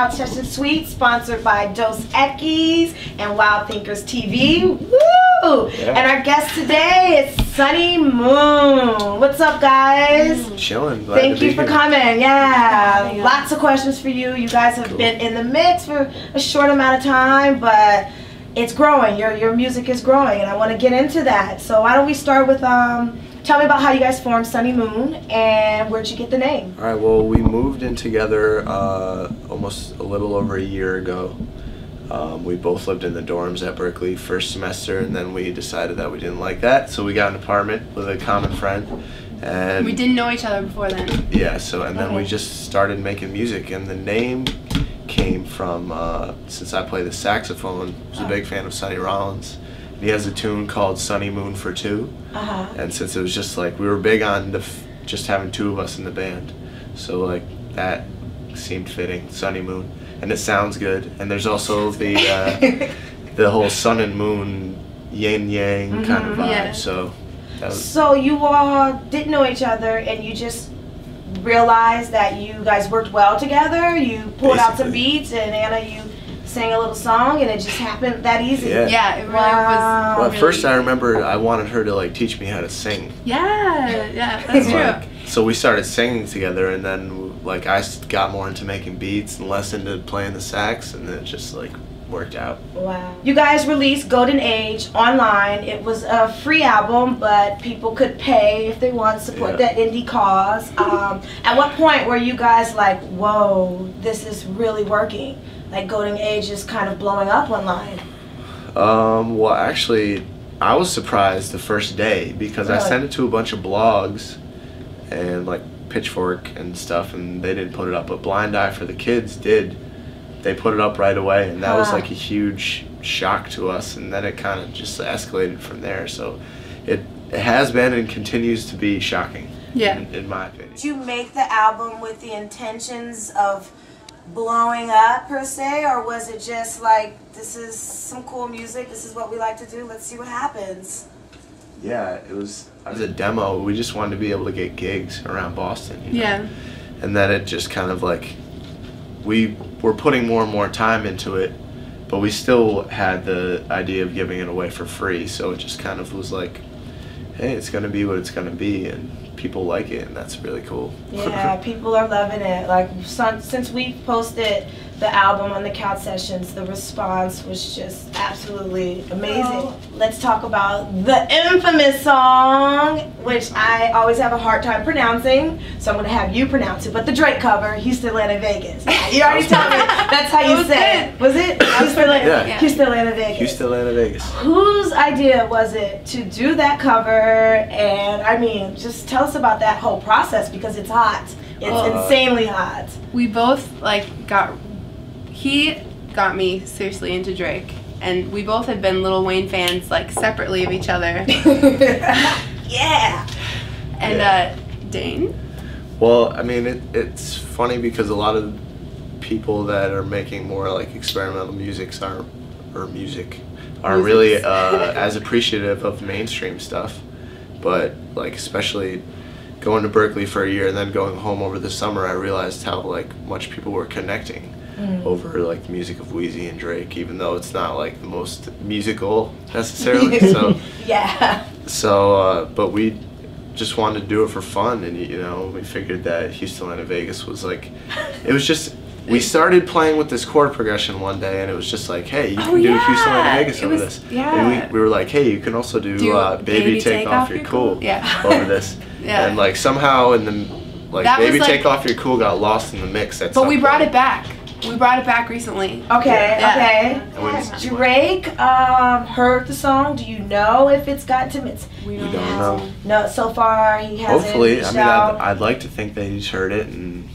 Couch Session Suite, sponsored by Equis and Wild Thinkers TV. Woo! Yeah. And our guest today is Sonnymoon. What's up, guys? Chilling. Thank you for coming. Yeah, lots of questions for you. You guys have been in the mix for a short amount of time, but it's growing. Your music is growing, and I want to get into that. So why don't we start with tell me about how you guys formed Sonnymoon and where'd you get the name? All right. Well, we moved in together almost a little over a year ago. We both lived in the dorms at Berkeley first semester, and then we decided that we didn't like that, so we got an apartment with a common friend. And we didn't know each other before then. Yeah. So then we just started making music, and the name came from since I play the saxophone. I was a big fan of Sonny Rollins. He has a tune called Sonnymoon for Two, and since it was just like we were big on just having two of us in the band, so like that seemed fitting, Sonnymoon, and it sounds good. And there's also the whole sun and moon, yin yang kind of vibe. Yeah. So that was, so you all didn't know each other, and you just realized that you guys worked well together. You pulled out some beats, and Anna, you sang a little song, and it just happened that easy. Yeah, it really was. Well, at first I remember I wanted her to like teach me how to sing. Yeah, that's true. So we started singing together, and then like I got more into making beats and less into playing the sax, and then it just like worked out. Wow. You guys released Golden Age online. It was a free album, but people could pay if they want to support that indie cause. At what point were you guys like, whoa, this is really working? Like Golden Age is kind of blowing up online. Well, actually, I was surprised the first day because I sent it to a bunch of blogs and like Pitchfork and stuff, and they didn't put it up. But Blind Eye for the Kids did. They put it up right away, and that was like a huge shock to us. And then it kind of just escalated from there. So it has been and continues to be shocking. Yeah, in my opinion. Did you make the album with the intentions of blowing up per se, or was it just like, this is some cool music, this is what we like to do, let's see what happens? Yeah, it was as a demo. We just wanted to be able to get gigs around Boston, you know? Yeah. And then it just kind of like, we were putting more and more time into it, but we still had the idea of giving it away for free, so it just kind of was like, hey, it's gonna be what it's gonna be, and people like it, and that's really cool. Yeah, people are loving it. Like, since we posted the album on the Couch Sessions, the response was just absolutely amazing. Oh. Let's talk about the infamous song, which I always have a hard time pronouncing, so I'm going to have you pronounce it. But the Drake cover, Houston, Atlanta, Vegas. You already told me that's how you say it. Was it? Houston, Atlanta, Vegas. Houston, Atlanta, Vegas. Whose idea was it to do that cover? And I mean, just tell us about that whole process, because it's hot. It's insanely hot. We both he got me seriously into Drake, and we both had been Lil Wayne fans like separately of each other. Yeah. And Dane? Well, I mean, it's funny because a lot of people that are making more like experimental music aren't really as appreciative of mainstream stuff. But like, especially going to Berkeley for a year and then going home over the summer, I realized how like much people were connecting over like the music of Weezy and Drake, even though it's not like the most musical necessarily. So yeah. So but we just wanted to do it for fun, and you know, we figured that Houston, Atlanta, Vegas was like, it was just, we started playing with this chord progression one day, and it was just like, hey, you can do Houston, Atlanta, Vegas over this. Yeah. And we were like, hey, you can also do Baby Take Off Your Cool over this. Yeah. And like somehow in the like Baby Take Off Your Cool got lost in the mix at some But we brought point. it back. We brought it back recently. Okay, okay. Has Drake heard the song? Do you know if it's got to it? We don't know. No, so far he hasn't. Hopefully, I mean, I'd like to think that he's heard it and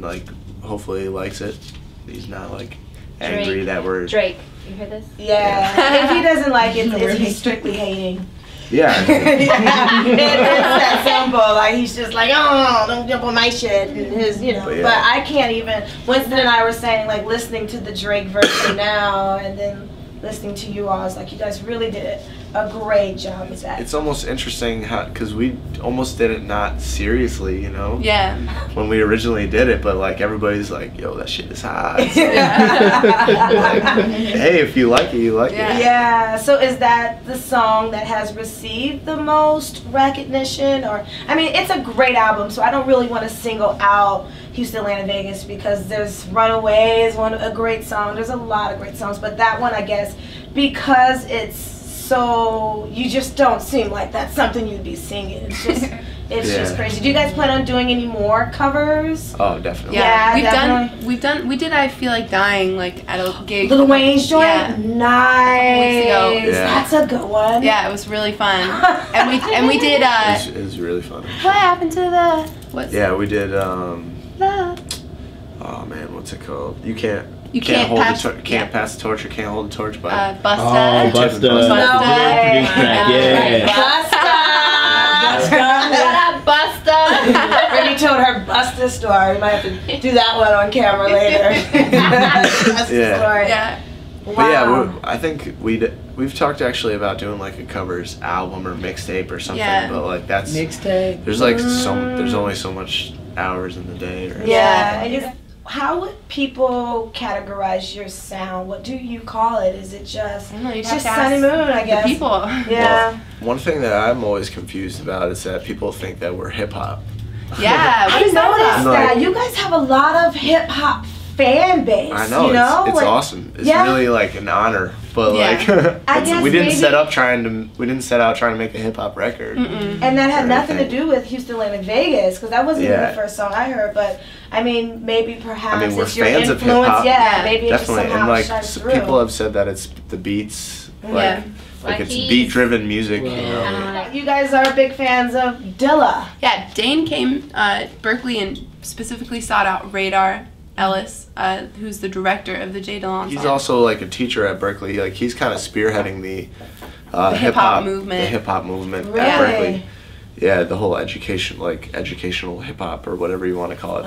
like hopefully he likes it. He's not like angry that we're Drake. You heard this? Yeah. If he doesn't like it, he's strictly hating. Yeah. It's that simple. Like, he's just like, oh, don't jump on my shit. And his, you know. But I can't even. Winston and I were saying, like, listening to the Drake version now, and then listening to you all. It's like you guys really did a great job with that. It's almost interesting how, because we almost did it not seriously, you know? Yeah. When we originally did it, but like everybody's like, yo, that shit is hot. So, like, hey, if you like it, you like it. Yeah. So is that the song that has received the most recognition? Or, I mean, it's a great album, so I don't really want to single out Houston, Atlanta, Vegas, because there's Runaway is a great song. There's a lot of great songs, but that one, I guess, because it's so, you just don't seem like that's something you'd be singing. It's just, it's just crazy. Do you guys plan on doing any more covers? Oh, definitely. Yeah, we did I Feel Like Dying, like at a gig. Lil Wayne's joint? Yeah. Nice. Weeks ago. Yeah. That's a good one. Yeah, it was really fun. and we did It was really fun. what happened to the what's Yeah, we did love? oh man, what's it called? You can't pass the torch or can't hold the torch by Busta. Oh, Busta. No way. Yeah. Busta. Brittany told her Busta story. We might have to do that one on camera later. Busta story. Yeah. Wow. But yeah, I think we've talked actually about doing like a covers album or mixtape or something. Yeah. But like that's Mixtape. there's like there's only so much hours in the day. Or Yeah. How would people categorize your sound? What do you call it? Is it just, I don't know, you'd it's have just to ask Sonnymoon, I guess? the people. Yeah. Well, one thing that I'm always confused about is that people think that we're hip hop. Yeah, what I is noticed that? that. Like- You guys have a lot of hip hop fan base. I know, you know? it's Like, awesome. It's yeah. really like an honor. But Yeah. I guess we didn't maybe- set out trying to make a hip hop record. Mm-mm. And that had or nothing to anything. do with Houston, Atlanta, Vegas, because that wasn't even Yeah. the first song I heard. But I mean, maybe perhaps we're it's your fans of influence. hip-hop. Yeah, maybe it just Definitely, somehow and like shines so through. people have said that it's the beats, Yeah. like it's beat-driven music. You Wow. know? You guys are big fans of Dilla. Yeah, Dane came Berkeley and specifically sought out Radar Ellis, who's the director of the J. Dillon He's song. also like a teacher at Berkeley. Like he's kind of spearheading the hip-hop movement. The hip hop movement Really? at Berkeley. Yeah, the whole educational hip hop or whatever you want to call it.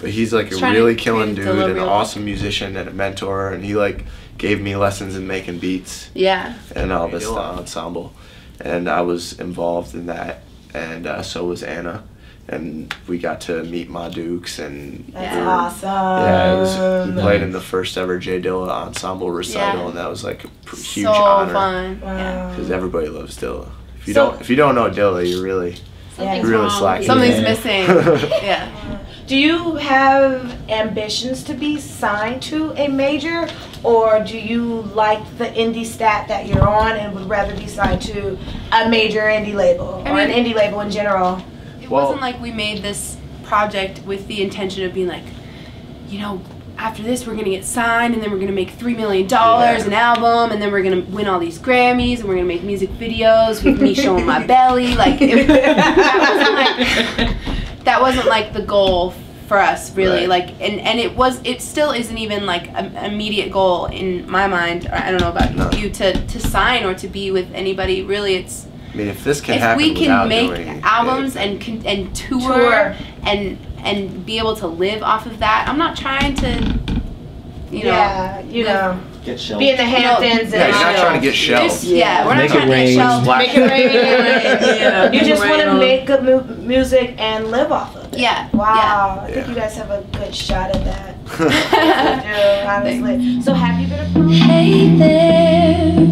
But he's like He's a trying to really create killing a dude, an delivery. awesome musician and a mentor, and he like gave me lessons in making beats Yeah. and all this ensemble, and I was involved in that, and so was Anna, and we got to meet Ma Dukes, and That's we were- awesome. yeah, we played in the first ever J Dilla ensemble recital, Yeah. and that was like a huge So honor fun. Wow. Yeah. because everybody loves Dilla. If you So- don't know Dilla, you're really slacking. Something's Yeah. missing. Yeah. Do you have ambitions to be signed to a major, or do you like the indie stat that you're on and would rather be signed to a major indie label or an indie label in general? It Well- wasn't like we made this project with the intention of being like, you know, after this we're gonna get signed and then we're gonna make $3 million an album and then we're gonna win all these Grammys and we're gonna make music videos with me showing my belly. Like that wasn't like the goal for us really. Right. Like it still isn't even like an immediate goal in my mind. Or I don't know about you to sign or to be with anybody. Really, it's I mean, if this can if happen we can without make doing albums it, and tour and be able to live off of that. I'm not trying to, you know, Get shelved. be in the Hamptons yeah, and you're not trying to get shelved. Yeah, we're not Make it trying to get rain. shelved. make it rain. Yeah. You just want to make good music and live off of it. Yeah. Wow, I Yeah. think you guys have a good shot at that. You do, honestly. So have you been approved? Hey there,